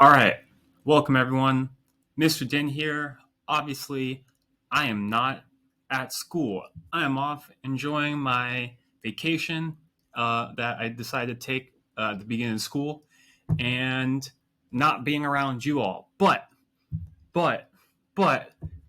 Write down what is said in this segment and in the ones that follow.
All right, welcome everyone. Mr. Din here. Obviously, I am not at school. I am off enjoying my vacation that I decided to take at the beginning of school and not being around you all. But, but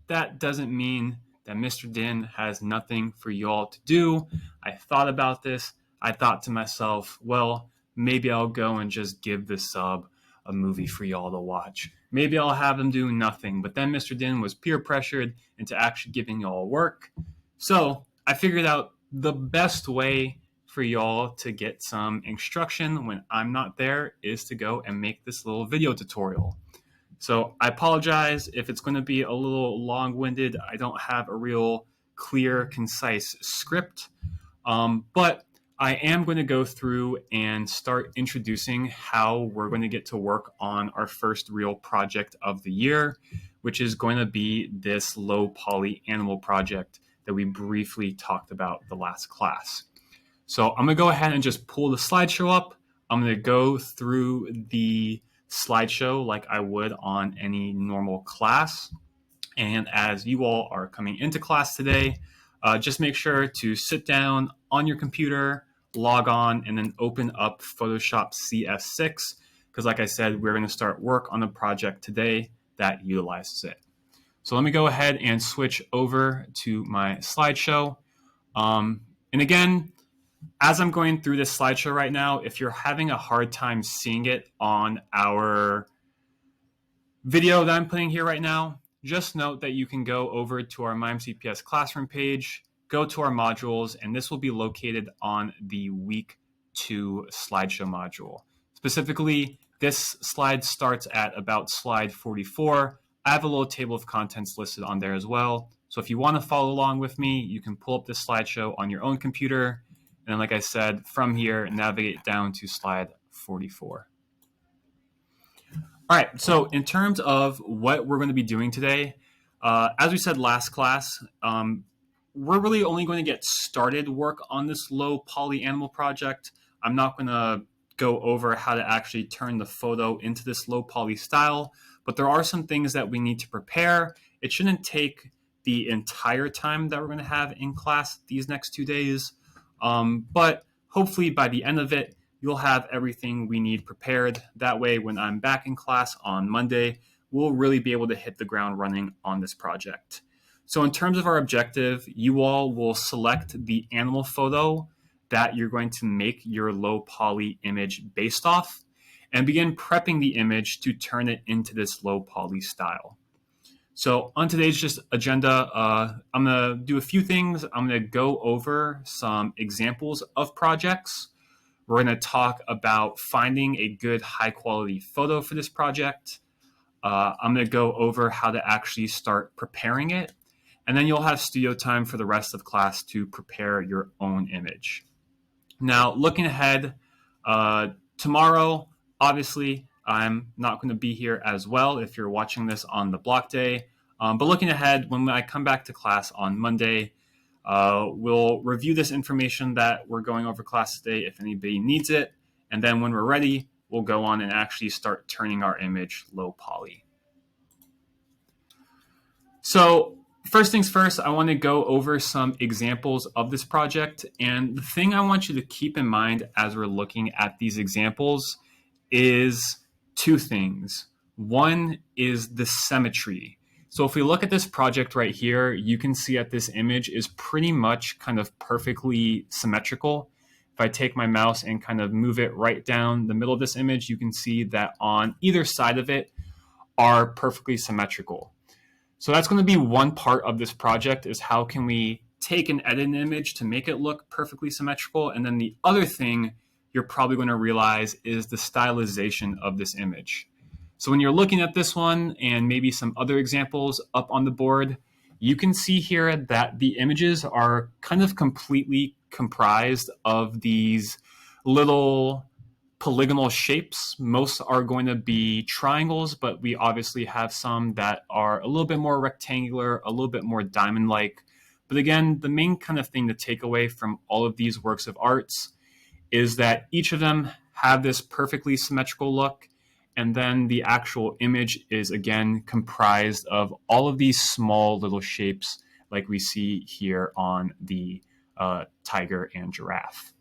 that doesn't mean that Mr. Din has nothing for you all to do. I thought about this. I thought to myself, well, maybe I'll go and just give the sub a movie for y'all to watch. Maybe I'll have them do nothing. But then Mr. Din was peer pressured into actually giving y'all work. So I figured out the best way for y'all to get some instruction when I'm not there is to go and make this little video tutorial. So I apologize if it's going to be a little long-winded. I don't have a real clear, concise script, but I am going to go through and start introducing how we're going to get to work on our first real project of the year, which is going to be this low poly animal project that we briefly talked about the last class. So I'm going to go ahead and just pull the slideshow up. I'm going to go through the slideshow like I would on any normal class. And as you all are coming into class today, just make sure to sit down on your computer, log on, and then open up Photoshop CS6, because like I said, we're going to start work on a project today that utilizes it. So let me go ahead and switch over to my slideshow. And again, as I'm going through this slideshow right now, if you're having a hard time seeing it on our video that I'm putting here right now, just note that you can go over to our MyMCPS Classroom page, go to our modules, and this will be located on the week 2 slideshow module. Specifically, this slide starts at about slide 44. I have a little table of contents listed on there as well. So if you want to follow along with me, you can pull up this slideshow on your own computer. And then, like I said, from here, navigate down to slide 44. All right, so in terms of what we're going to be doing today, as we said last class, we're really only going to get started work on this low poly animal project. I'm not going to go over how to actually turn the photo into this low poly style, but there are some things that we need to prepare. It shouldn't take the entire time that we're going to have in class these next 2 days. But hopefully by the end of it, you'll have everything we need prepared. That way, when I'm back in class on Monday, we'll really be able to hit the ground running on this project. So in terms of our objective, you all will select the animal photo that you're going to make your low poly image based off and begin prepping the image to turn it into this low poly style. So on today's just agenda, I'm going to do a few things. I'm going to go over some examples of projects. We're going to talk about finding a good high quality photo for this project. I'm going to go over how to actually start preparing it. And then you'll have studio time for the rest of class to prepare your own image. Now, looking ahead, tomorrow, obviously, I'm not going to be here as well if you're watching this on the block day. But looking ahead, when I come back to class on Monday, we'll review this information that we're going over class today if anybody needs it. And then when we're ready, we'll go on and actually start turning our image low poly. So first things first, I want to go over some examples of this project. And the thing I want you to keep in mind as we're looking at these examples is two things. One is the symmetry. So if we look at this project right here, you can see that this image is pretty much kind of perfectly symmetrical. If I take my mouse and kind of move it right down the middle of this image, you can see that on either side of it are perfectly symmetrical. So that's going to be one part of this project, is how can we take and edit an image to make it look perfectly symmetrical. And then the other thing you're probably going to realize is the stylization of this image. So when you're looking at this one and maybe some other examples up on the board, you can see here that the images are kind of completely comprised of these little polygonal shapes. Most are going to be triangles, but we obviously have some that are a little bit more rectangular, a little bit more diamond-like. But again, the main kind of thing to take away from all of these works of arts is that each of them have this perfectly symmetrical look. and then the actual image is again comprised of all of these small little shapes like we see here on the tiger and giraffe.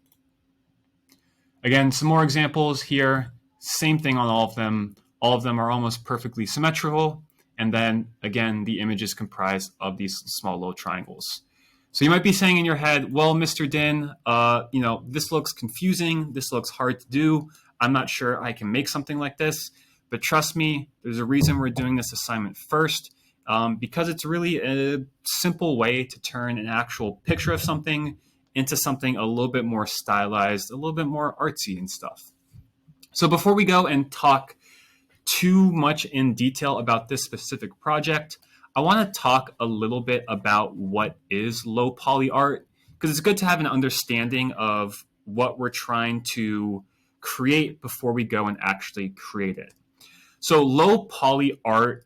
Again, some more examples here. Same thing on all of them. All of them are almost perfectly symmetrical. And then again, the image is comprised of these small little triangles. So you might be saying in your head, well, Mr. Din, this looks confusing. This looks hard to do. I'm not sure I can make something like this. But trust me, there's a reason we're doing this assignment first, because it's really a simple way to turn an actual picture of something into something a little bit more stylized, a little bit more artsy and stuff. So before we go and talk too much in detail about this specific project, I want to talk a little bit about what is low poly art, because it's good to have an understanding of what we're trying to create before we go and actually create it. So low poly art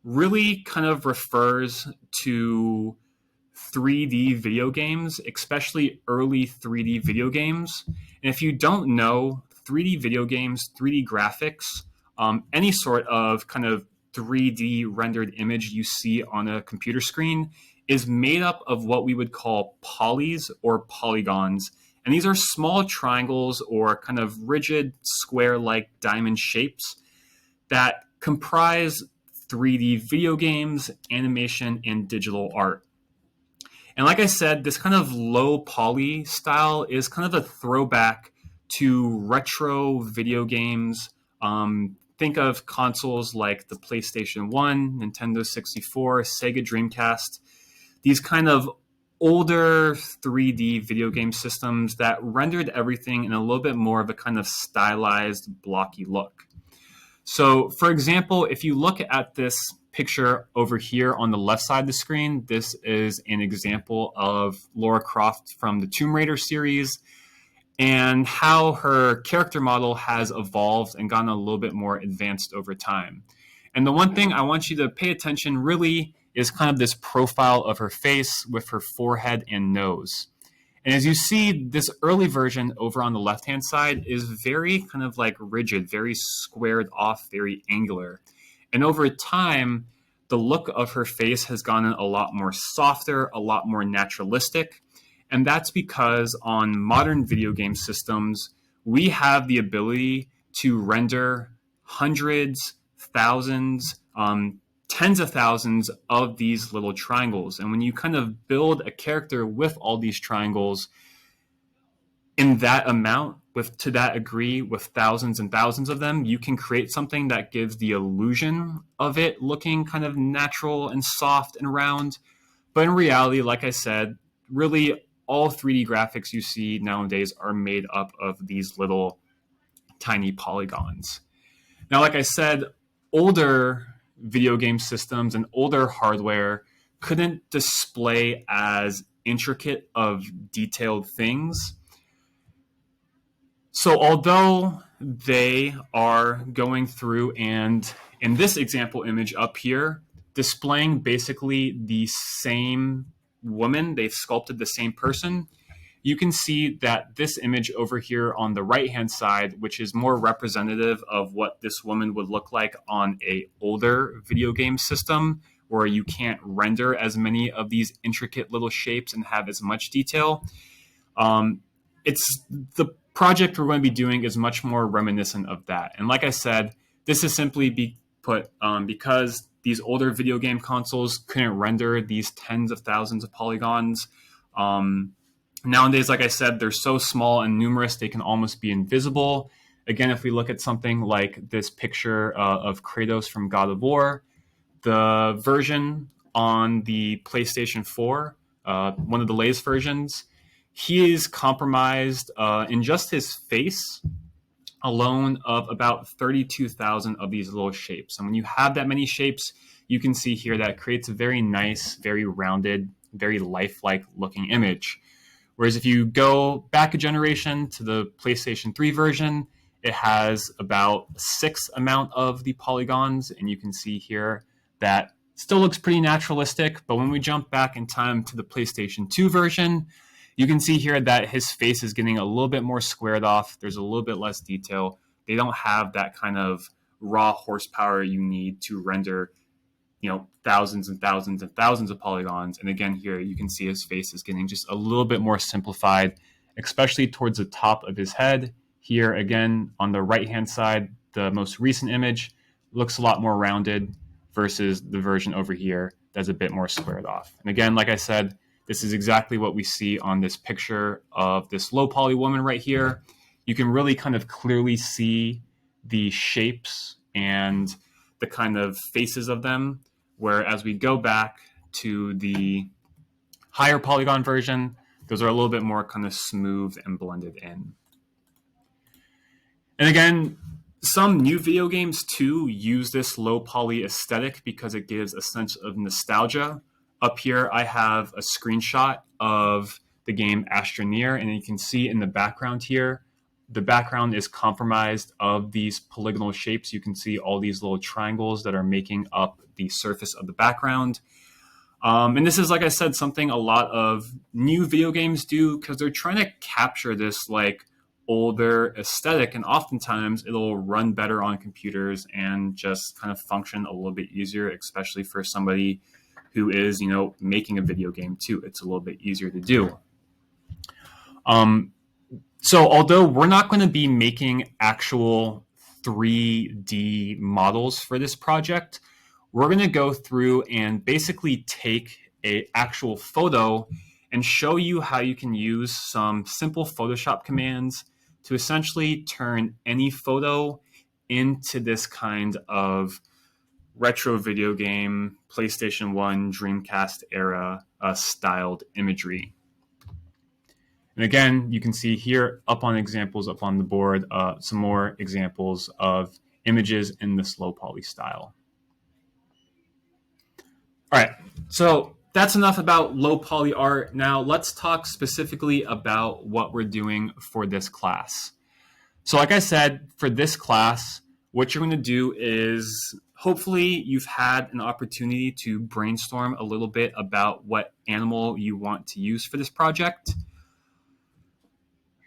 really kind of refers to 3D video games, especially early 3D video games. And if you don't know, 3D video games, 3D graphics, any sort of kind of 3D rendered image you see on a computer screen is made up of what we would call polys or polygons. And these are small triangles or kind of rigid square-like diamond shapes that comprise 3D video games, animation, and digital art. And like I said, this kind of low poly style is kind of a throwback to retro video games. Think of consoles like the PlayStation 1, Nintendo 64, Sega Dreamcast, these kind of older 3D video game systems that rendered everything in a little bit more of a kind of stylized, blocky look. So, for example, if you look at this picture over here on the left side of the screen, this is an example of Lara Croft from the Tomb Raider series and how her character model has evolved and gotten a little bit more advanced over time. And the one thing I want you to pay attention really is kind of this profile of her face with her forehead and nose. And as you see, this early version over on the left-hand side is very kind of like rigid, very squared off, very angular. And over time, the look of her face has gotten a lot more softer, a lot more naturalistic. And that's because on modern video game systems, we have the ability to render hundreds, thousands, tens of thousands of these little triangles. And when you kind of build a character with all these triangles in that amount, to that degree, with thousands and thousands of them, you can create something that gives the illusion of it looking kind of natural and soft and round. But in reality, like I said, really all 3D graphics you see nowadays are made up of these little tiny polygons. Now, like I said, older video game systems and older hardware couldn't display as intricate of detailed things. So although they are going through and in this example image up here, displaying basically the same woman, they've sculpted the same person, you can see that this image over here on the right-hand side, which is more representative of what this woman would look like on a older video game system, where you can't render as many of these intricate little shapes and have as much detail. It's the project we're going to be doing is much more reminiscent of that. And like I said, this is simply because these older video game consoles couldn't render these tens of thousands of polygons. Nowadays, like I said, they're so small and numerous, they can almost be invisible. Again, if we look at something like this picture of Kratos from God of War, the version on the PlayStation 4, one of the latest versions, he is compromised in just his face alone of about 32,000 of these little shapes. And when you have that many shapes, you can see here that it creates a very nice, very rounded, very lifelike looking image. Whereas if you go back a generation to the PlayStation 3 version, it has about 6 amount of the polygons. And you can see here that still looks pretty naturalistic. But when we jump back in time to the PlayStation 2 version, you can see here that his face is getting a little bit more squared off. There's a little bit less detail. They don't have that kind of raw horsepower you need to render, thousands and thousands and thousands of polygons. And again, here you can see his face is getting just a little bit more simplified, especially towards the top of his head. Here, again, on the right-hand side, the most recent image looks a lot more rounded versus the version over here that's a bit more squared off. And again, like I said, this is exactly what we see on this picture of this low poly woman right here. You can really kind of clearly see the shapes and the kind of faces of them, where as we go back to the higher polygon version, those are a little bit more kind of smooth and blended in. And again, some new video games too use this low poly aesthetic because it gives a sense of nostalgia. Up here, I have a screenshot of the game Astroneer, and you can see in the background here, the background is compromised of these polygonal shapes. You can see all these little triangles that are making up the surface of the background. And this is, like I said, something a lot of new video games do because they're trying to capture this like older aesthetic, and oftentimes it'll run better on computers and just kind of function a little bit easier, especially for somebody who is, making a video game too. It's a little bit easier to do. So although we're not going to be making actual 3D models for this project, we're going to go through and basically take an actual photo and show you how you can use some simple Photoshop commands to essentially turn any photo into this kind of retro video game, PlayStation 1, Dreamcast era styled imagery. And again, you can see here up on examples up on the board, some more examples of images in this low poly style. All right, so that's enough about low poly art. Now let's talk specifically about what we're doing for this class. So like I said, for this class, what you're going to do is hopefully you've had an opportunity to brainstorm a little bit about what animal you want to use for this project.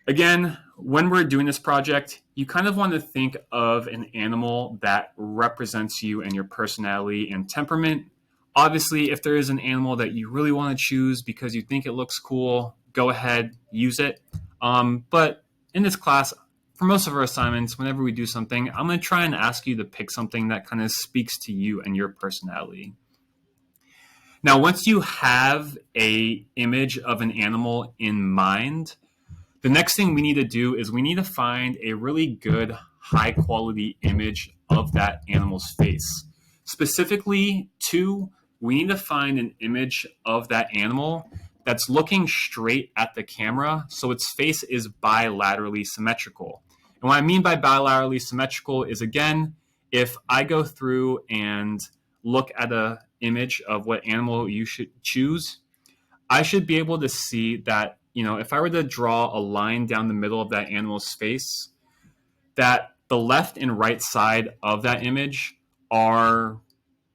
Again, when we're doing this project, you kind of want to think of an animal that represents you and your personality and temperament. Obviously, if there is an animal that you really want to choose because you think it looks cool, go ahead, use it. But in this class, for most of our assignments, whenever we do something, I'm going to try and ask you to pick something that kind of speaks to you and your personality. Now, once you have an image of an animal in mind, the next thing we need to do is we need to find a really good, high-quality image of that animal's face. Specifically, we need to find an image of that animal that's looking straight at the camera, so its face is bilaterally symmetrical. And what I mean by bilaterally symmetrical is, again, if I go through and look at an image of what animal you should choose, I should be able to see that, if I were to draw a line down the middle of that animal's face, that the left and right side of that image are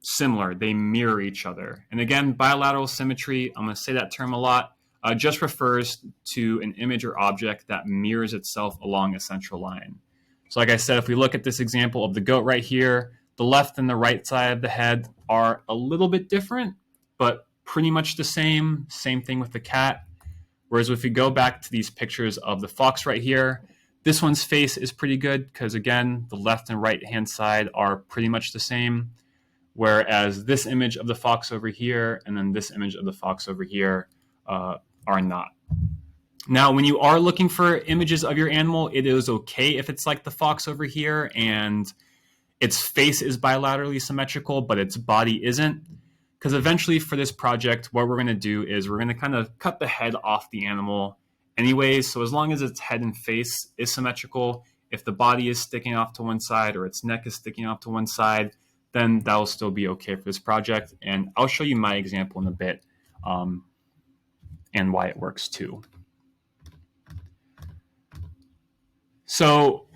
similar. They mirror each other. And again, bilateral symmetry, I'm going to say that term a lot, just refers to an image or object that mirrors itself along a central line. So like I said, if we look at this example of the goat right here, the left and the right side of the head are a little bit different, but pretty much the same. Same thing with the cat. Whereas if we go back to these pictures of the fox right here, this one's face is pretty good because, again, the left and right hand side are pretty much the same. Whereas this image of the fox over here and then this image of the fox over here are not. Now, when you are looking for images of your animal, it is okay if it's like the fox over here and its face is bilaterally symmetrical, but its body isn't. Because eventually for this project, what we're going to do is we're going to kind of cut the head off the animal anyways. So as long as its head and face is symmetrical, if the body is sticking off to one side or its neck is sticking off to one side, then that will still be okay for this project. And I'll show you my example in a bit and why it works too. So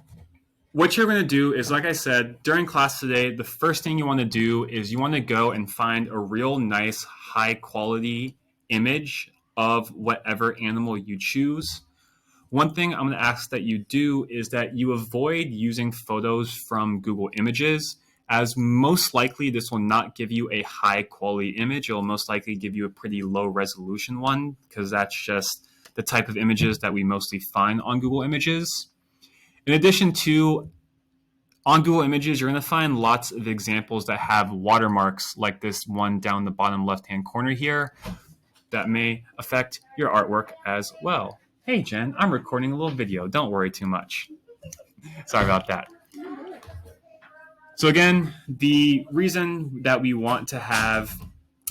what you're going to do is, like I said, during class today, the first thing you want to do is you want to go and find a real nice, high quality image of whatever animal you choose. One thing I'm going to ask that you do is that you avoid using photos from Google Images, as most likely this will not give you a high quality image. It will most likely give you a pretty low resolution one, because that's just the type of images that we mostly find on Google Images. In addition to, on Google Images, you're going to find lots of examples that have watermarks like this one down the bottom left-hand corner here that may affect your artwork as well. Hey, Jen, I'm recording a little video. Don't worry too much. Sorry about that. So again, the reason that we want to have,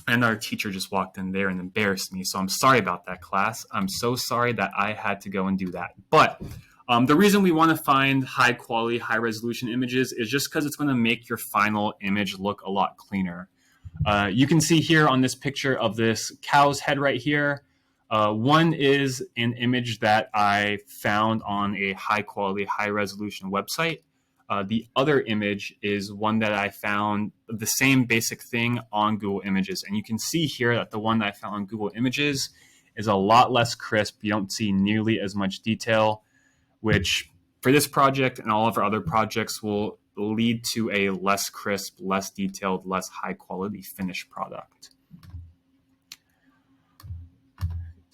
and our teacher just walked in there and embarrassed me, so I'm sorry about that, class. I'm so sorry that I had to go and do that. But the reason we want to find high quality, high resolution images is just because it's going to make your final image look a lot cleaner. You can see here on this picture of this cow's head right here, one is an image that I found on a high quality, high resolution website. The other image is one that I found the same basic thing on Google Images. And you can see here that the one that I found on Google Images is a lot less crisp. You don't see nearly as much detail, which for this project and all of our other projects will lead to a less crisp, less detailed, less high quality finished product.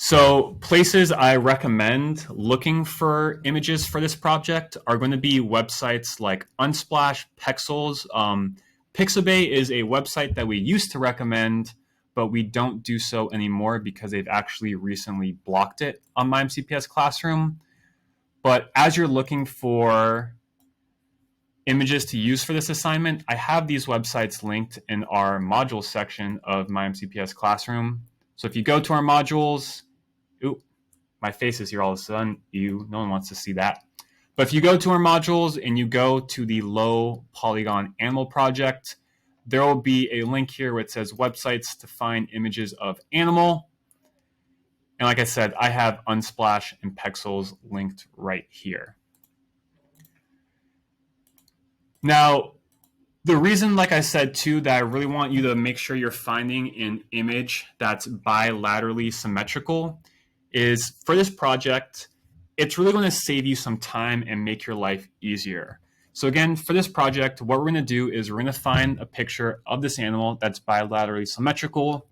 So places I recommend looking for images for this project are going to be websites like Unsplash, Pexels. Pixabay is a website that we used to recommend, but we don't do so anymore because they've actually recently blocked it on MyMCPS Classroom. But as you're looking for images to use for this assignment, I have these websites linked in our modules section of MyMCPS Classroom. So if you go to our modules, ooh, my face is here all of a sudden. Ew, no one wants to see that. But if you go to our modules and you go to the low polygon animal project, there will be a link here where it says websites to find images of animal. And like I said, I have Unsplash and Pexels linked right here. Now, the reason, like I said too, that I really want you to make sure you're finding an image that's bilaterally symmetrical is for this project, it's really going to save you some time and make your life easier. So again, for this project, what we're going to do is we're going to find a picture of this animal that's bilaterally symmetrical.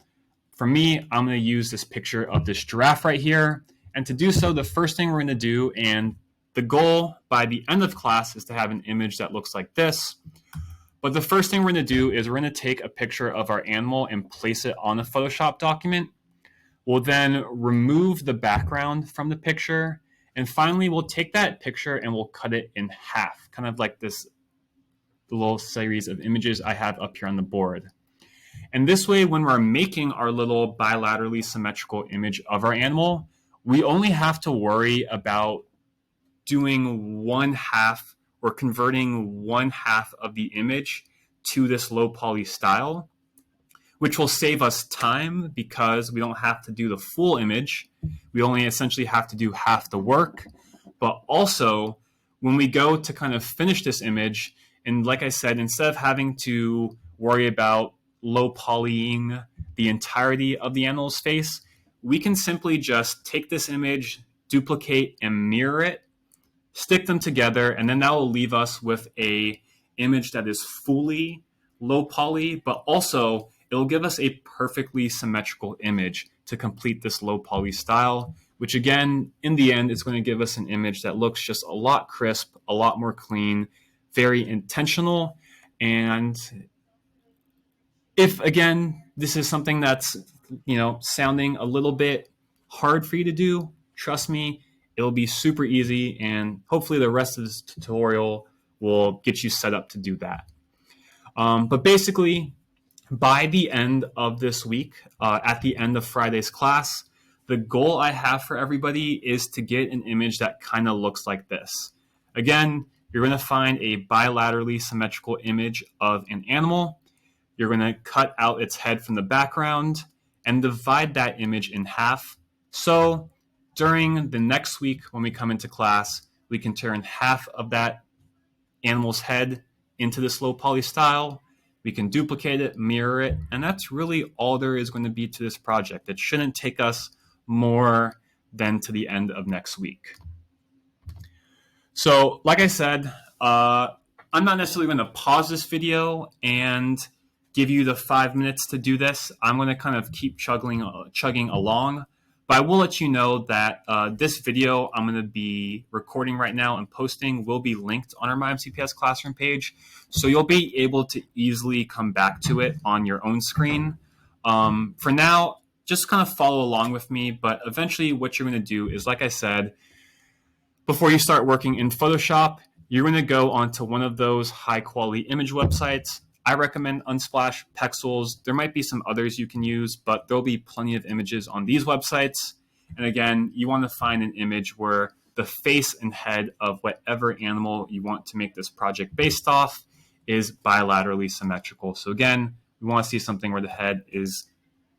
For me, I'm going to use this picture of this giraffe right here. And to do so, the first thing we're going to do, and the goal by the end of class, is to have an image that looks like this. But the first thing we're going to do is we're going to take a picture of our animal and place it on a Photoshop document. We'll then remove the background from the picture. And finally, we'll take that picture and we'll cut it in half, kind of like this little series of images I have up here on the board. And this way, when we're making our little bilaterally symmetrical image of our animal, we only have to worry about doing one half or converting one half of the image to this low poly style, which will save us time because we don't have to do the full image. We only essentially have to do half the work. But also, when we go to kind of finish this image, and like I said, instead of having to worry about low polying the entirety of the animal's face, we can simply just take this image, duplicate and mirror it, stick them together, and then that will leave us with a image that is fully low poly, but also it'll give us a perfectly symmetrical image to complete this low poly style, which again, in the end, is going to give us an image that looks just a lot crisp, a lot more clean, very intentional. And if, again, this is something that's, sounding a little bit hard for you to do, trust me, it'll be super easy, and hopefully the rest of this tutorial will get you set up to do that. But basically, by the end of this week, at the end of Friday's class, the goal I have for everybody is to get an image that kind of looks like this. Again, you're going to find a bilaterally symmetrical image of an animal. You're going to cut out its head from the background and divide that image in half. So during the next week, when we come into class, we can turn half of that animal's head into this low poly style. We can duplicate it, mirror it, and that's really all there is going to be to this project. It shouldn't take us more than to the end of next week. So, like I said, I'm not necessarily going to pause this video and give you the 5 minutes to do this. I'm going to kind of keep chugging along. But I will let you know that this video I'm going to be recording right now and posting will be linked on our MyMCPS Classroom page. So you'll be able to easily come back to it on your own screen. For now, just kind of follow along with me. But eventually what you're going to do is, like I said, before you start working in Photoshop, you're going to go onto one of those high quality image websites. I recommend Unsplash, Pexels. There might be some others you can use, but there'll be plenty of images on these websites. And again, you want to find an image where the face and head of whatever animal you want to make this project based off is bilaterally symmetrical. So again, we want to see something where the head is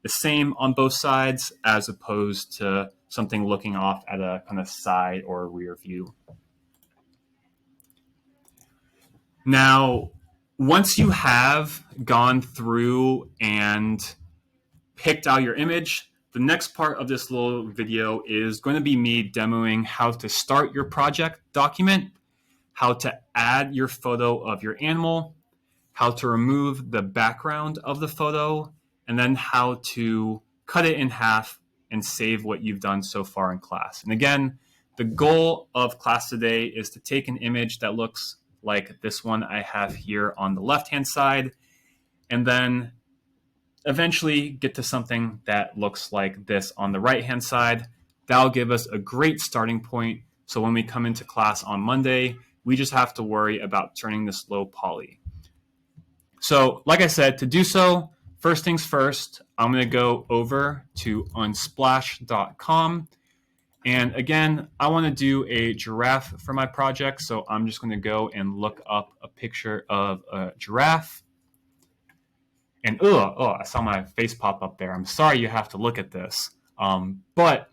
the same on both sides as opposed to something looking off at a kind of side or rear view. Now, once you have gone through and picked out your image, the next part of this little video is going to be me demoing how to start your project document, how to add your photo of your animal, how to remove the background of the photo, and then how to cut it in half and save what you've done so far in class. And again, the goal of class today is to take an image that looks like this one I have here on the left-hand side, and then eventually get to something that looks like this on the right-hand side. That'll give us a great starting point. So when we come into class on Monday, we just have to worry about turning this low poly. So like I said, to do so, first things first, I'm going to go over to unsplash.com. And again, I want to do a giraffe for my project. So I'm just going to go and look up a picture of a giraffe. And I saw my face pop up there. I'm sorry you have to look at this. But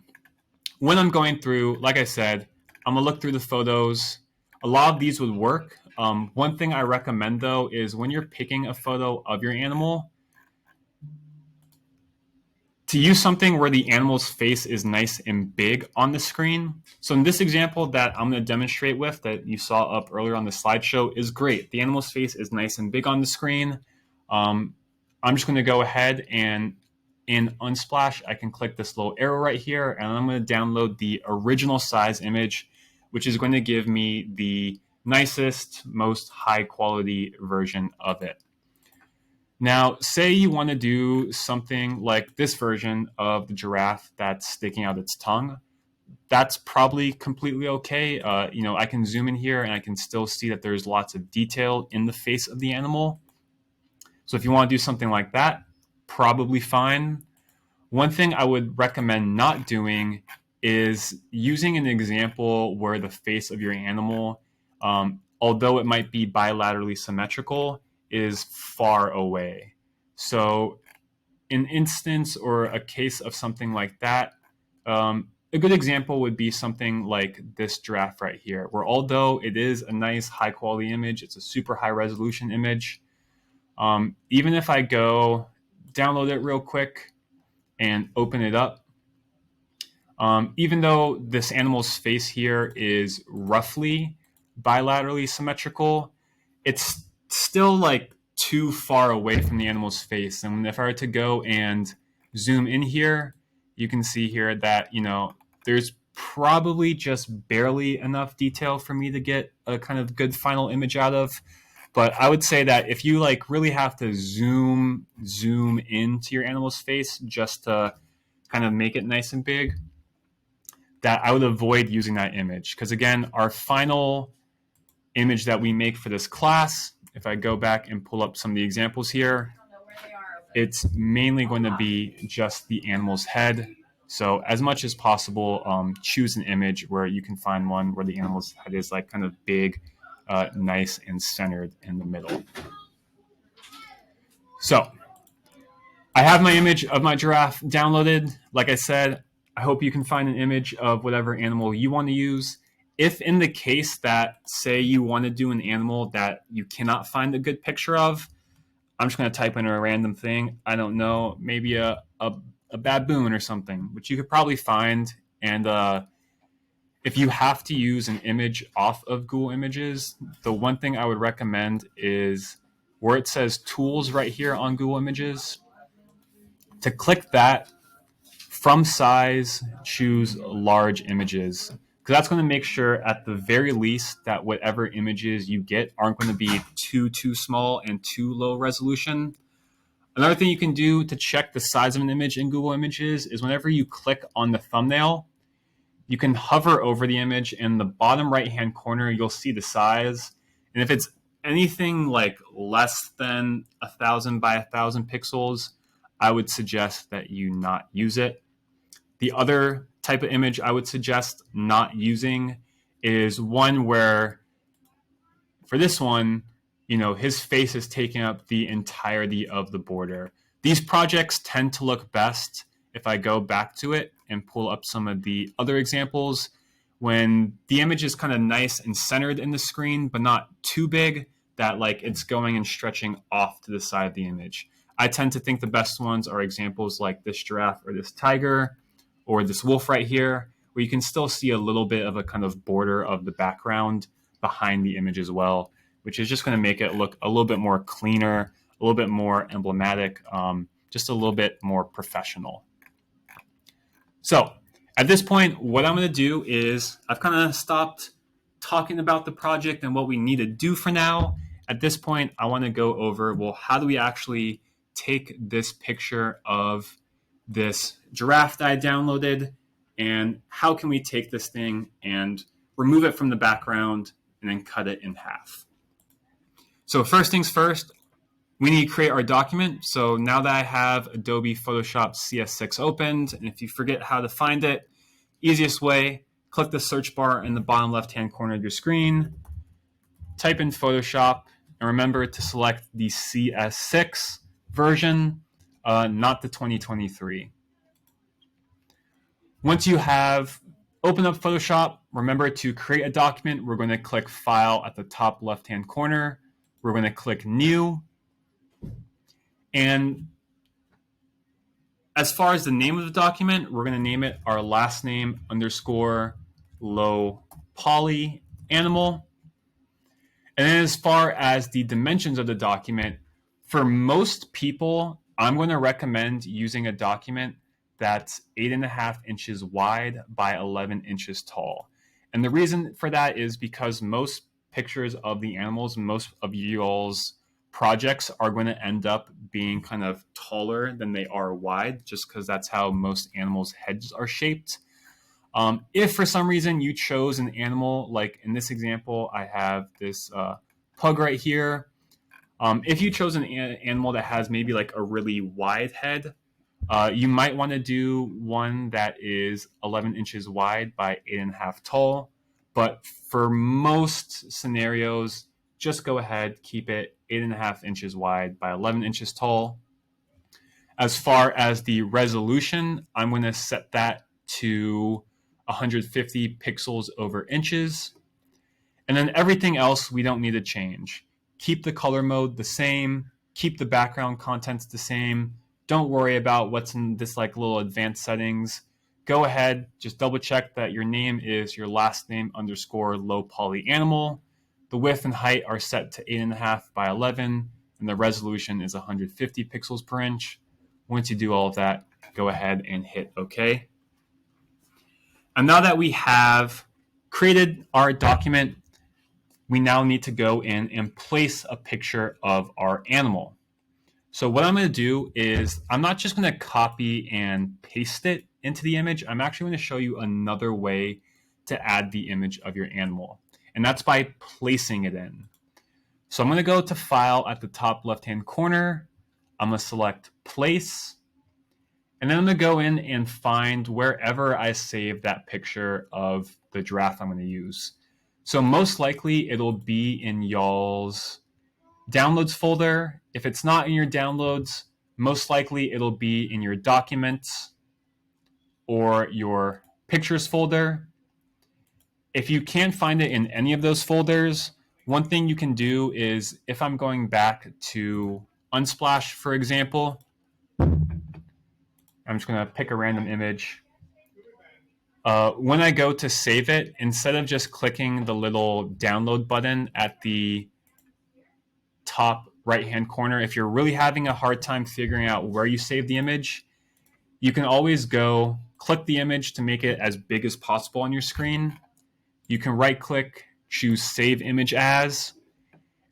when I'm going through, like I said, I'm going to look through the photos. A lot of these would work. One thing I recommend, though, is when you're picking a photo of your animal, to use something where the animal's face is nice and big on the screen. So in this example that I'm going to demonstrate with, that you saw up earlier on the slideshow, is great. The animal's face is nice and big on the screen. I'm just going to go ahead and in Unsplash, I can click this little arrow right here, and I'm going to download the original size image, which is going to give me the nicest, most high quality version of it. Now, say you want to do something like this version of the giraffe that's sticking out its tongue. That's probably completely okay. I can zoom in here and I can still see that there's lots of detail in the face of the animal. So if you want to do something like that, probably fine. One thing I would recommend not doing is using an example where the face of your animal, although it might be bilaterally symmetrical, is far away. So an instance or a case of something like that, a good example would be something like this giraffe right here, where although it is a nice high quality image, it's a super high resolution image. Even if I go download it real quick and open it up, even though this animal's face here is roughly bilaterally symmetrical, it's still like too far away from the animal's face. And if I were to go and zoom in here, you can see here that, there's probably just barely enough detail for me to get a kind of good final image out of. But I would say that if you really have to zoom into your animal's face just to kind of make it nice and big, that I would avoid using that image. Because again, our final image that we make for this class, if I go back and pull up some of the examples here, it's mainly going to be just the animal's head. So as much as possible, choose an image where you can find one where the animal's head is kind of big, nice and centered in the middle. So I have my image of my giraffe downloaded. Like I said, I hope you can find an image of whatever animal you want to use. If in the case that, say, you want to do an animal that you cannot find a good picture of, I'm just going to type in a random thing. I don't know, maybe a baboon or something, which you could probably find. And If you have to use an image off of Google Images, the one thing I would recommend is where it says Tools right here on Google Images, to click that. From size, choose large images, because that's going to make sure at the very least that whatever images you get aren't going to be too small and too low resolution. Another thing you can do to check the size of an image in Google Images is whenever you click on the thumbnail, you can hover over the image. In the bottom right hand corner, you'll see the size. And if it's anything like less than 1,000 by 1,000 pixels, I would suggest that you not use it. The other type of image I would suggest not using is one where, for this one, his face is taking up the entirety of the border. These projects tend to look best if I go back to it and pull up some of the other examples when the image is kind of nice and centered in the screen, but not too big that like it's going and stretching off to the side of the image. I tend to think the best ones are examples like this giraffe or this tiger or this wolf right here, where you can still see a little bit of a kind of border of the background behind the image as well, which is just going to make it look a little bit more cleaner, a little bit more emblematic, just a little bit more professional. So at this point, what I'm going to do is I've kind of stopped talking about the project and what we need to do for now. At this point, I want to go over, well, how do we actually take this picture of this giraffe that I downloaded, and how can we take this thing and remove it from the background and then cut it in half. So first things first, we need to create our document. So now that I have Adobe Photoshop CS6 opened, and if you forget how to find it, easiest way, click the search bar in the bottom left-hand corner of your screen, type in Photoshop, and remember to select the CS6 version, not the 2023. Once you have opened up Photoshop, remember to create a document. We're going to click File at the top left-hand corner. We're going to click New. And as far as the name of the document, we're going to name it our last name _ low poly animal. And then as far as the dimensions of the document, for most people, I'm going to recommend using a document that's 8.5 inches wide by 11 inches tall. And the reason for that is because most pictures of the animals, most of y'all's projects are going to end up being kind of taller than they are wide, just because that's how most animals' heads are shaped. If for some reason you chose an animal, like in this example, I have this pug right here. If you chose an animal that has maybe like a really wide head, you might want to do one that is 11 inches wide by 8.5 tall. But for most scenarios, just go ahead, keep it 8.5 inches wide by 11 inches tall. As far as the resolution, I'm going to set that to 150 pixels over inches. And then everything else we don't need to change. Keep the color mode the same, keep the background contents the same. Don't worry about what's in this like little advanced settings. Go ahead, just double check that your name is your last name _ low poly animal. The width and height are set to 8.5 by 11, and the resolution is 150 pixels per inch. Once you do all of that, go ahead and hit OK. And now that we have created our document, we now need to go in and place a picture of our animal. So what I'm going to do is I'm not just going to copy and paste it into the image. I'm actually going to show you another way to add the image of your animal, and that's by placing it in. So I'm going to go to File at the top left-hand corner. I'm going to select Place, and then I'm going to go in and find wherever I saved that picture of the giraffe I'm going to use. So most likely it'll be in y'all's downloads folder. If it's not in your downloads, most likely it'll be in your documents or your pictures folder. If you can't find it in any of those folders, one thing you can do is, if I'm going back to Unsplash, for example, I'm just going to pick a random image. When I go to save it, instead of just clicking the little download button at the top right-hand corner, if you're really having a hard time figuring out where you save the image, you can always go click the image to make it as big as possible on your screen. You can right-click, choose Save Image As,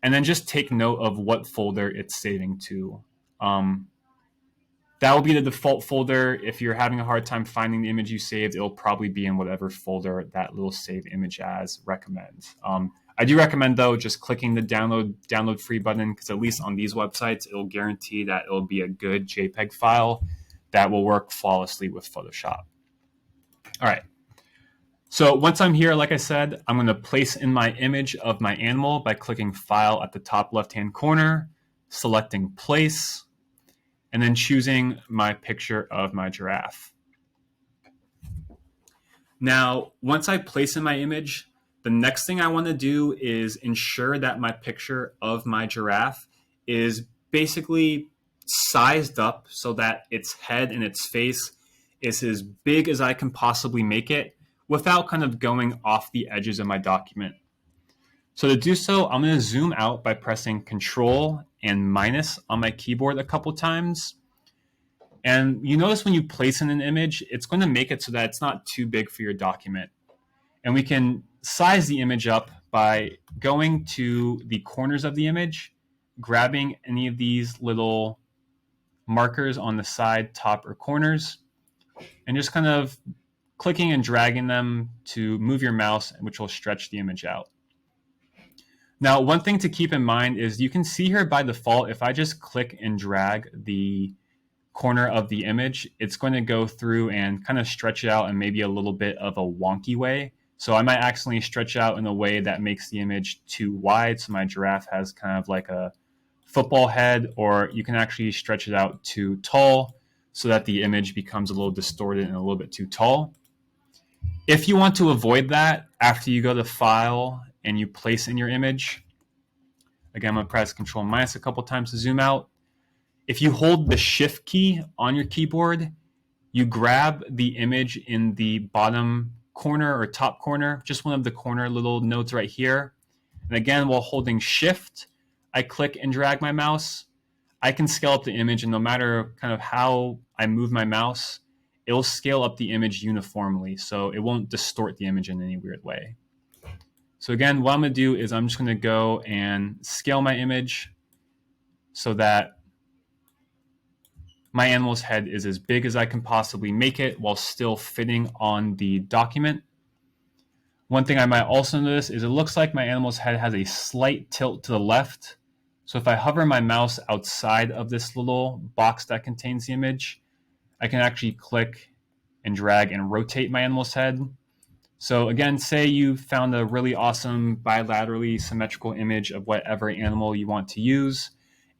and then just take note of what folder it's saving to. That will be the default folder. If you're having a hard time finding the image you saved, it'll probably be in whatever folder that little Save Image As recommends. I do recommend, though, just clicking the download free button, because at least on these websites, it'll guarantee that it'll be a good JPEG file that will work flawlessly with Photoshop. All right. So once I'm here, like I said, I'm going to place in my image of my animal by clicking File at the top left-hand corner, selecting Place, and then choosing my picture of my giraffe. Now, once I place in my image, the next thing I want to do is ensure that my picture of my giraffe is basically sized up so that its head and its face is as big as I can possibly make it without kind of going off the edges of my document. So to do so, I'm going to zoom out by pressing Control and minus on my keyboard a couple times. And you notice when you place in an image, it's going to make it so that it's not too big for your document. And we can size the image up by going to the corners of the image, grabbing any of these little markers on the side, top, or corners, and just kind of clicking and dragging them to move your mouse, which will stretch the image out. Now, one thing to keep in mind is you can see here by default, if I just click and drag the corner of the image, it's going to go through and kind of stretch it out in maybe a little bit of a wonky way. So I might accidentally stretch out in a way that makes the image too wide, so my giraffe has kind of like a football head, or you can actually stretch it out too tall so that the image becomes a little distorted and a little bit too tall. If you want to avoid that, after you go to File and you place in your image, again, I'm going to press Control minus a couple times to zoom out. If you hold the Shift key on your keyboard, you grab the image in the bottom corner or top corner, just one of the corner little nodes right here. And again, while holding Shift, I click and drag my mouse. I can scale up the image, and no matter kind of how I move my mouse, it'll scale up the image uniformly, so it won't distort the image in any weird way. So again, what I'm going to do is I'm just going to go and scale my image so that my animal's head is as big as I can possibly make it while still fitting on the document. One thing I might also notice is it looks like my animal's head has a slight tilt to the left. So if I hover my mouse outside of this little box that contains the image, I can actually click and drag and rotate my animal's head. So again, say you found a really awesome bilaterally symmetrical image of whatever animal you want to use,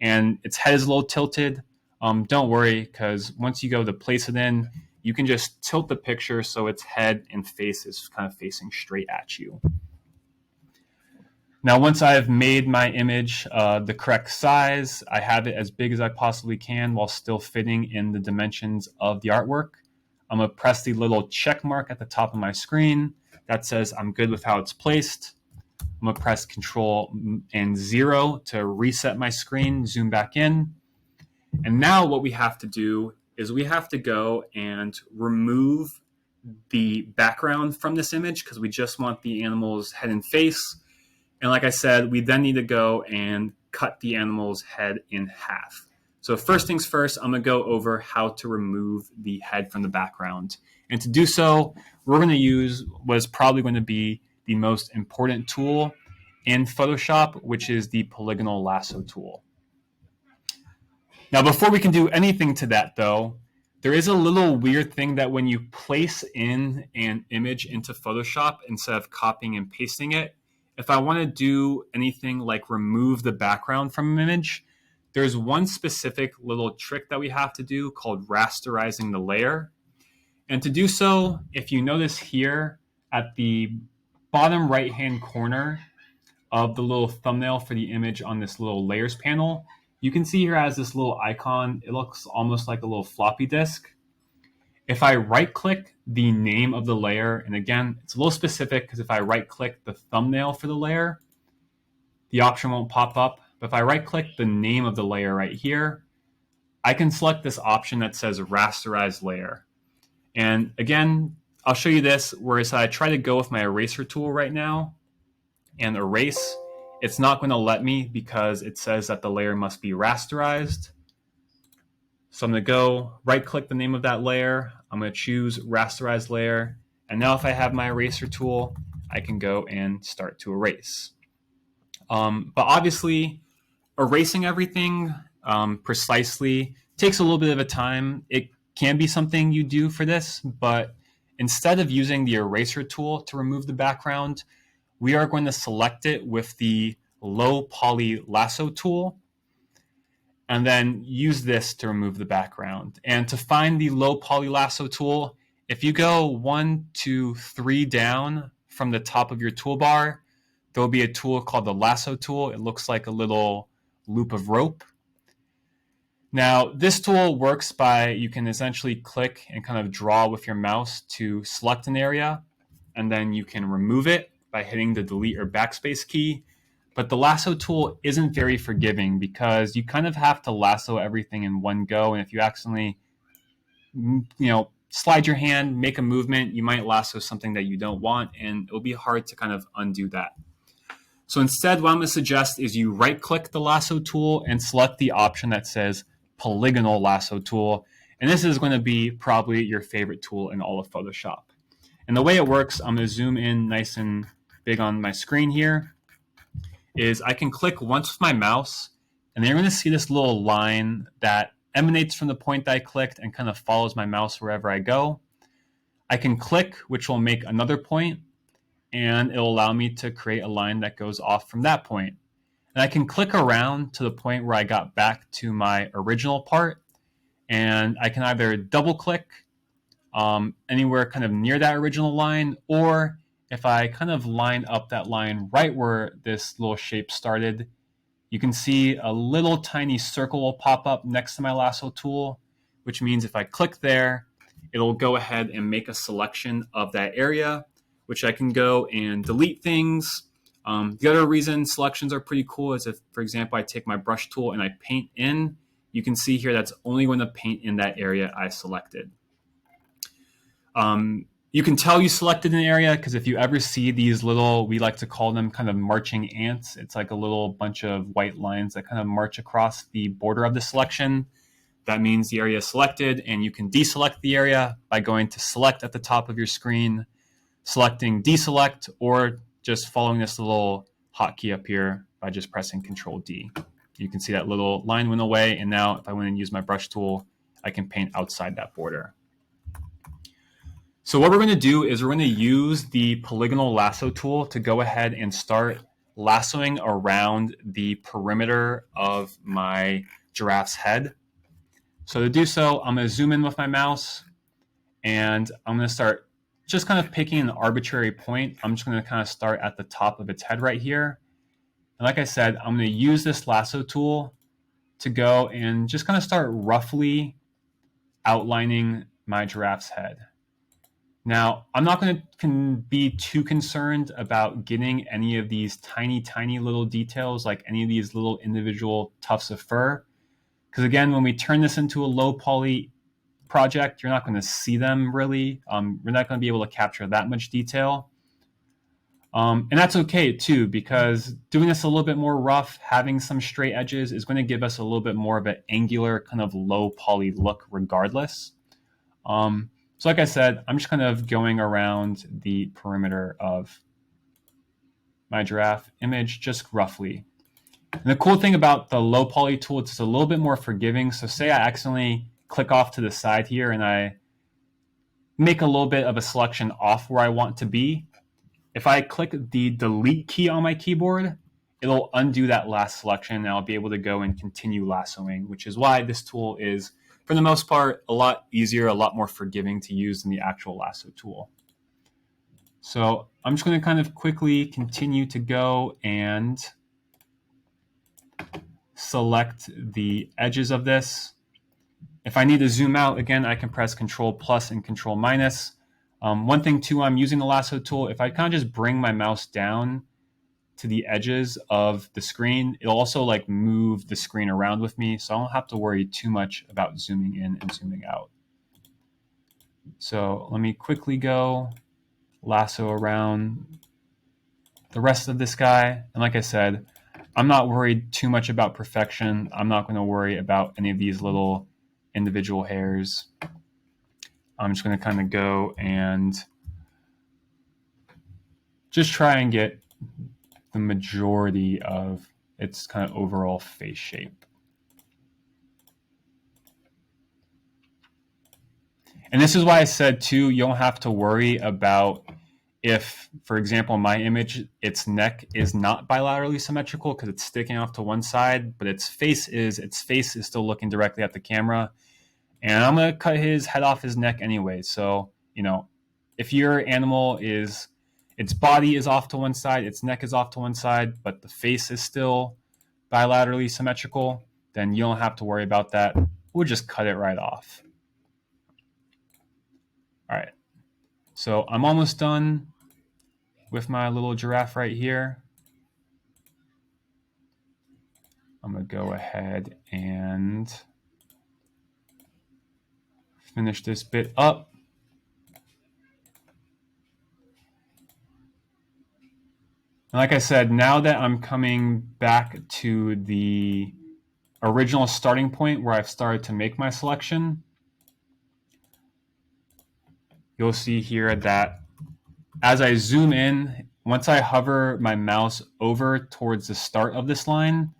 and its head is a little tilted. Don't worry, because once you go to place it in, you can just tilt the picture so its head and face is kind of facing straight at you. Now, once I've made my image the correct size, I have it as big as I possibly can while still fitting in the dimensions of the artwork. I'm going to press the little check mark at the top of my screen that says I'm good with how it's placed. I'm going to press Control and 0 to reset my screen, zoom back in. And now what we have to do is we have to go and remove the background from this image because we just want the animal's head and face. And like I said, we then need to go and cut the animal's head in half. So first things first, I'm going to go over how to remove the head from the background. And to do so, we're going to use what is probably going to be the most important tool in Photoshop, which is the polygonal lasso tool. Now, before we can do anything to that, though, there is a little weird thing that when you place in an image into Photoshop, instead of copying and pasting it, if I want to do anything like remove the background from an image, there's one specific little trick that we have to do called rasterizing the layer. And to do so, if you notice here at the bottom right-hand corner of the little thumbnail for the image on this little layers panel, you can see here has this little icon. It looks almost like a little floppy disk. If I right click the name of the layer, and again, it's a little specific because if I right click the thumbnail for the layer, the option won't pop up. But if I right click the name of the layer right here, I can select this option that says rasterize layer. And again, I'll show you this, whereas I try to go with my eraser tool right now and erase, it's not going to let me because it says that the layer must be rasterized. So I'm going to go right click the name of that layer. I'm going to choose rasterize layer. And now if I have my eraser tool, I can go and start to erase. But obviously, erasing everything precisely takes a little bit of a time. It can be something you do for this, but instead of using the eraser tool to remove the background, we are going to select it with the low poly lasso tool and then use this to remove the background. And to find the low poly lasso tool, if you go 1, 2, 3 down from the top of your toolbar, there'll be a tool called the lasso tool. It looks like a little loop of rope. Now, this tool works by, you can essentially click and kind of draw with your mouse to select an area, and then you can remove it by hitting the delete or backspace key. But the lasso tool isn't very forgiving because you kind of have to lasso everything in one go. And if you accidentally, slide your hand, make a movement, you might lasso something that you don't want, and it'll be hard to kind of undo that. So instead, what I'm going to suggest is you right-click the lasso tool and select the option that says polygonal lasso tool. And this is going to be probably your favorite tool in all of Photoshop. And the way it works, I'm going to zoom in nice and big on my screen here, is I can click once with my mouse, and then you're going to see this little line that emanates from the point that I clicked and kind of follows my mouse wherever I go. I can click, which will make another point, and it'll allow me to create a line that goes off from that point. And I can click around to the point where I got back to my original part, and I can either double click anywhere kind of near that original line, or if I kind of line up that line right where this little shape started, you can see a little tiny circle will pop up next to my lasso tool, which means if I click there, it'll go ahead and make a selection of that area, which I can go and delete things. The other reason selections are pretty cool is if, for example, I take my brush tool and I paint in, you can see here that's only going to paint in that area I selected. You can tell you selected an area because if you ever see these little, we like to call them kind of marching ants, it's like a little bunch of white lines that kind of march across the border of the selection. That means the area is selected, and you can deselect the area by going to select at the top of your screen, selecting deselect, or just following this little hotkey up here by just pressing Control D. You can see that little line went away, and now if I went and use my brush tool, I can paint outside that border. So what we're going to do is we're going to use the polygonal lasso tool to go ahead and start lassoing around the perimeter of my giraffe's head. So to do so, I'm going to zoom in with my mouse, and I'm going to start just kind of picking an arbitrary point. I'm just going to kind of start at the top of its head right here. And like I said, I'm going to use this lasso tool to go and just kind of start roughly outlining my giraffe's head. Now, I'm not going to be too concerned about getting any of these tiny, tiny little details, like any of these little individual tufts of fur. Because again, when we turn this into a low poly project, you're not going to see them really. We're not going to be able to capture that much detail. And that's okay too, because doing this a little bit more rough, having some straight edges is going to give us a little bit more of an angular kind of low poly look regardless. So like I said, I'm just kind of going around the perimeter of my giraffe image just roughly. And the cool thing about the low poly tool, it's a little bit more forgiving. So say I accidentally click off to the side here and I make a little bit of a selection off where I want to be. If I click the delete key on my keyboard, it'll undo that last selection and I'll be able to go and continue lassoing, which is why this tool is, for the most part, a lot easier, a lot more forgiving to use than the actual lasso tool. So I'm just going to kind of quickly continue to go and select the edges of this. If I need to zoom out, again, I can press Control plus and Control minus. One thing too, I'm using the lasso tool. If I kind of just bring my mouse down to the edges of the screen, it'll also like move the screen around with me, so I don't have to worry too much about zooming in and zooming out. So let me quickly go lasso around the rest of this guy. And like I said, I'm not worried too much about perfection. I'm not going to worry about any of these little individual hairs. I'm just going to kind of go and just try and get the majority of its kind of overall face shape. And this is why I said too, you don't have to worry about if, for example, in my image, its neck is not bilaterally symmetrical because it's sticking off to one side, but its face is still looking directly at the camera. And I'm going to cut his head off his neck anyway. So, you know, if your animal is, its body is off to one side, its neck is off to one side, but the face is still bilaterally symmetrical, then you don't have to worry about that. We'll just cut it right off. All right. So I'm almost done with my little giraffe right here. I'm going to go ahead and finish this bit up. And like I said, now that I'm coming back to the original starting point where I've started to make my selection, you'll see here that as I zoom in, once I hover my mouse over towards the start of this line,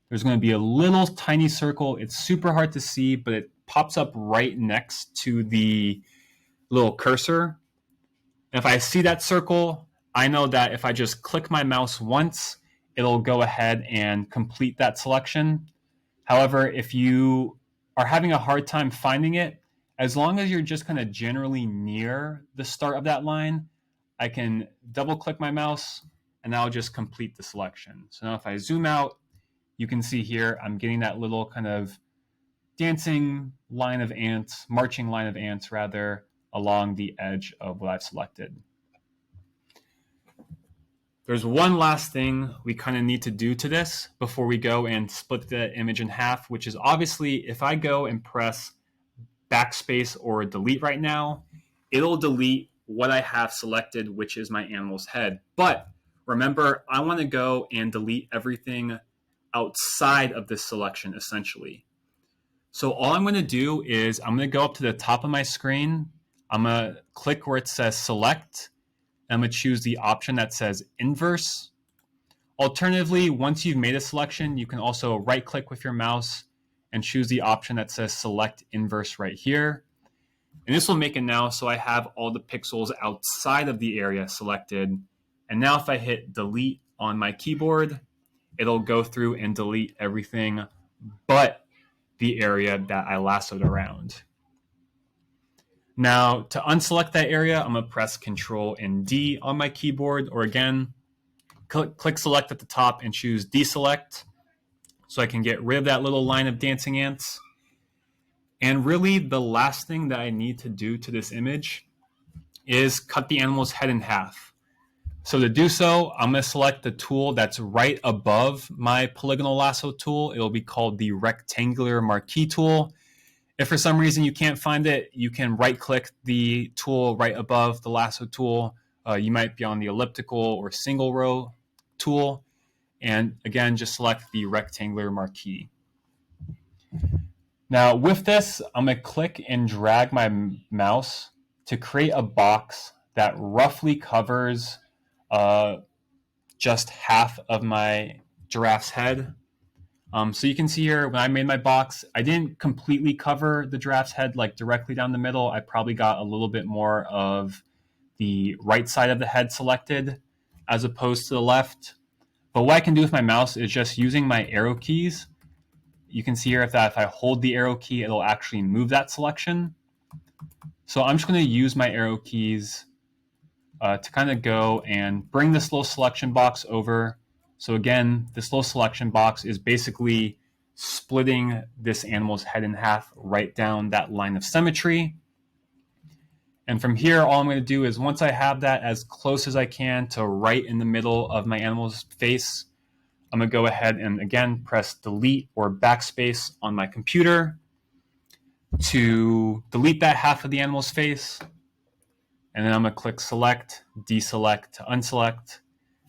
there's going to be a little tiny circle. It's super hard to see, but it pops up right next to the little cursor. And if I see that circle, I know that if I just click my mouse once, it'll go ahead and complete that selection. However, if you are having a hard time finding it, as long as you're just kind of generally near the start of that line, I can double click my mouse and I'll just complete the selection. So now if I zoom out, you can see here, I'm getting that little kind of dancing line of ants, marching line of ants rather, along the edge of what I've selected. There's one last thing we kind of need to do to this before we go and split the image in half, which is obviously if I go and press backspace or delete right now, it'll delete what I have selected, which is my animal's head. But remember, I want to go and delete everything outside of this selection, essentially. So all I'm going to do is I'm going to go up to the top of my screen. I'm going to click where it says select. I'm going to choose the option that says inverse. Alternatively, once you've made a selection, you can also right click with your mouse and choose the option that says select inverse right here. And this will make it now so I have all the pixels outside of the area selected. And now if I hit delete on my keyboard, it'll go through and delete everything but the area that I lassoed around. Now, to unselect that area, I'm going to press Control and D on my keyboard, or again, click select at the top and choose deselect so I can get rid of that little line of dancing ants. And really, the last thing that I need to do to this image is cut the animal's head in half. So to do so, I'm going to select the tool that's right above my polygonal lasso tool. It'll be called the rectangular marquee tool. If for some reason you can't find it, you can right-click the tool right above the lasso tool. You might be on the elliptical or single row tool. And again, just select the rectangular marquee. Now with this, I'm going to click and drag my mouse to create a box that roughly covers just half of my giraffe's head. So you can see here, when I made my box, I didn't completely cover the giraffe's head like directly down the middle. I probably got a little bit more of the right side of the head selected as opposed to the left. But what I can do with my mouse is just using my arrow keys. You can see here if I hold the arrow key, it'll actually move that selection. So I'm just going to use my arrow keys to kind of go and bring this little selection box over. So again, this little selection box is basically splitting this animal's head in half right down that line of symmetry. And from here, all I'm going to do is once I have that as close as I can to right in the middle of my animal's face, I'm going to go ahead and again press delete or backspace on my computer to delete that half of the animal's face. And then I'm going to click select, deselect to unselect.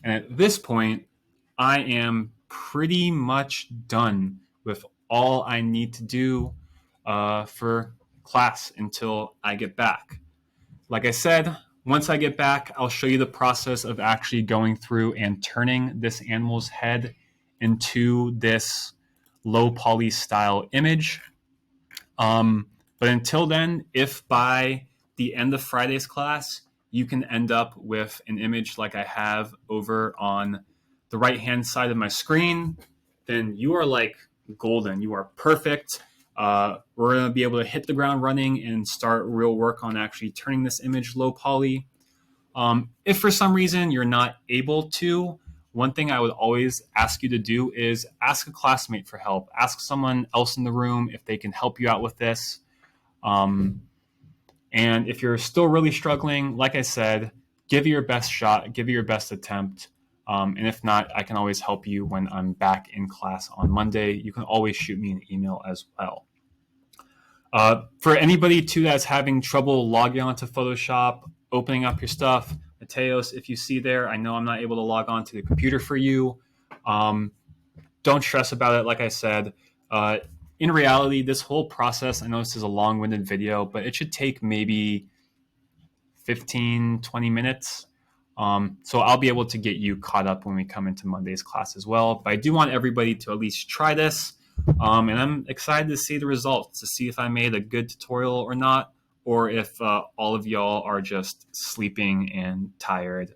And at this point, I am pretty much done with all I need to do for class until I get back. Like I said, once I get back, I'll show you the process of actually going through and turning this animal's head into this low poly style image. But until then, if by the end of Friday's class, you can end up with an image like I have over on the right-hand side of my screen, then you are like golden. You are perfect. We're going to be able to hit the ground running and start real work on actually turning this image low poly. If for some reason you're not able to, one thing I would always ask you to do is ask a classmate for help. Ask someone else in the room if they can help you out with this. And if you're still really struggling, like I said, give it your best shot, give it your best attempt. And if not, I can always help you when I'm back in class on Monday. You can always shoot me an email as well. For anybody too that's having trouble logging onto Photoshop, opening up your stuff, Mateos, if you see there, I know I'm not able to log on to the computer for you. Don't stress about it. Like I said, in reality, this whole process, I know this is a long-winded video, but it should take maybe 15, 20 minutes. So I'll be able to get you caught up when we come into Monday's class as well. But I do want everybody to at least try this. And I'm excited to see the results, to see if I made a good tutorial or not, or if all of y'all are just sleeping and tired,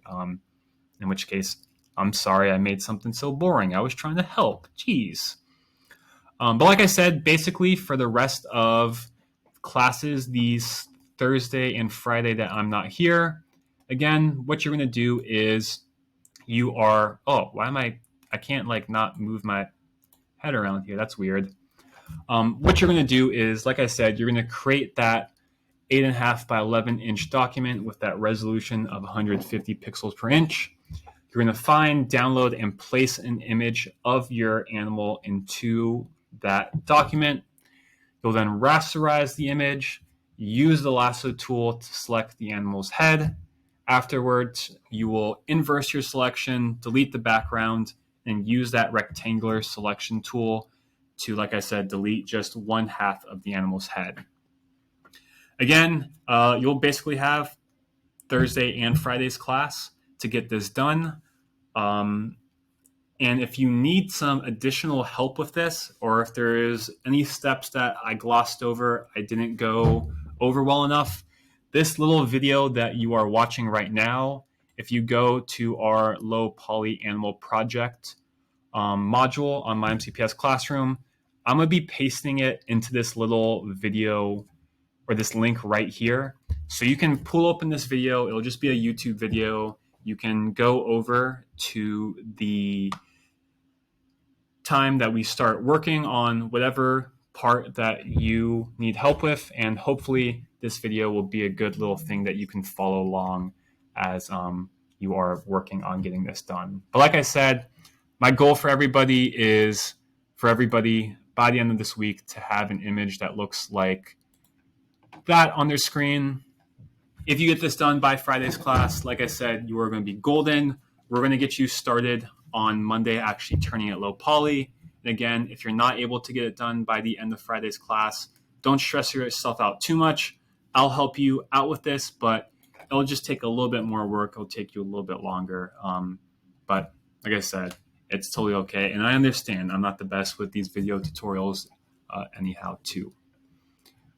in which case, I'm sorry I made something so boring. I was trying to help. Jeez. But like I said, basically for the rest of classes, these Thursday and Friday that I'm not here, again, what you're going to do is I can't like not move my head around here. That's weird. What you're going to do is, like I said, you're going to create that 8.5 by 11 inch document with that resolution of 150 pixels per inch. You're going to find, download, and place an image of your animal into that document. You'll then rasterize the image, use the lasso tool to select the animal's head. Afterwards, you will inverse your selection, delete the background, and use that rectangular selection tool to, like I said, delete just one half of the animal's head. Again, you'll basically have Thursday and Friday's class to get this done. And if you need some additional help with this, or if there is any steps that I glossed over, I didn't go over well enough, this little video that you are watching right now, if you go to our low poly animal project module on my MCPS Classroom, I'm going to be pasting it into this little video or this link right here. So you can pull open this video. It'll just be a YouTube video. You can go over to the time that we start working on whatever part that you need help with, and hopefully this video will be a good little thing that you can follow along as you are working on getting this done. But like I said, my goal for everybody is for everybody by the end of this week to have an image that looks like that on their screen. If you get this done by Friday's class, like I said, you are going to be golden. We're going to get you started on Monday actually turning it low poly. And again, if you're not able to get it done by the end of Friday's class, don't stress yourself out too much. I'll help you out with this, but it'll just take a little bit more work. It'll take you a little bit longer. But like I said, it's totally okay. And I understand I'm not the best with these video tutorials anyhow too.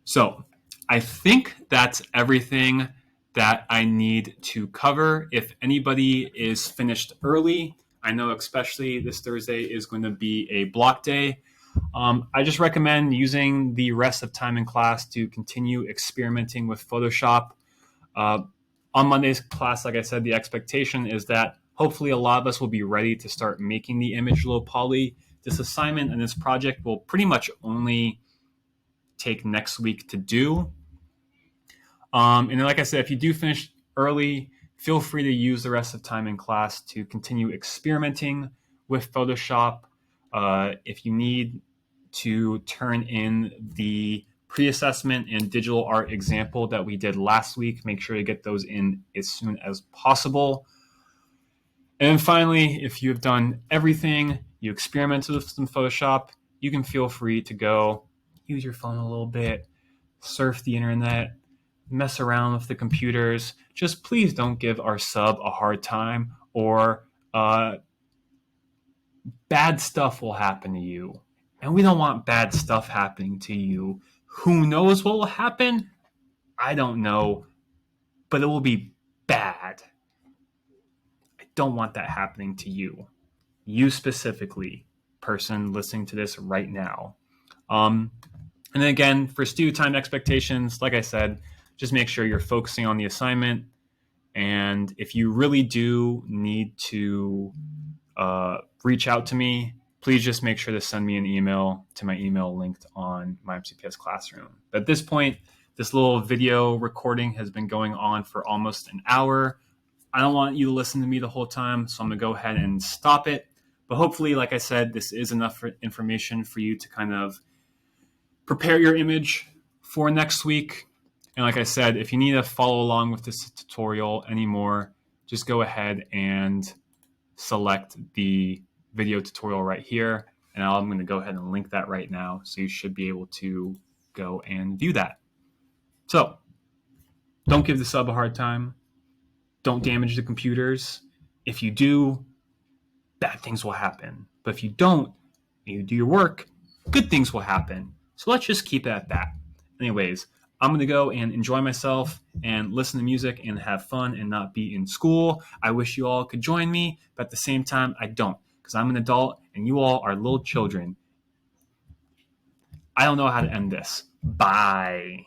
So I think that's everything that I need to cover. If anybody is finished early, I know especially this Thursday is going to be a block day. I just recommend using the rest of time in class to continue experimenting with Photoshop. On Monday's class, like I said, the expectation is that hopefully a lot of us will be ready to start making the image low poly this assignment and this project will pretty much only take next week to do. And then, like I said, if you do finish early, feel free to use the rest of the time in class to continue experimenting with Photoshop. If you need to turn in the pre-assessment and digital art example that we did last week, make sure to get those in as soon as possible. And then finally, if you have done everything, you experimented with some Photoshop, you can feel free to go use your phone a little bit, surf the internet, mess around with the computers. Just please don't give our sub a hard time, or bad stuff will happen to you. And we don't want bad stuff happening to you. Who knows what will happen? I don't know, but it will be bad. I don't want that happening to you. You specifically, person listening to this right now. And then again, for student time expectations, like I said, just make sure you're focusing on the assignment. And if you really do need to reach out to me, please just make sure to send me an email to my email linked on my MCPS Classroom. At this point, this little video recording has been going on for almost an hour. I don't want you to listen to me the whole time, so I'm going to go ahead and stop it. But hopefully, like I said, this is enough information for you to kind of prepare your image for next week. And like I said, if you need to follow along with this tutorial anymore, just go ahead and select the video tutorial right here. And I'm going to go ahead and link that right now. So you should be able to go and view that. So don't give the sub a hard time. Don't damage the computers. If you do, bad things will happen. But if you don't, and you do your work, good things will happen. So let's just keep it at that. Anyways, I'm going to go and enjoy myself and listen to music and have fun and not be in school. I wish you all could join me, but at the same time, I don't, because I'm an adult and you all are little children. I don't know how to end this. Bye.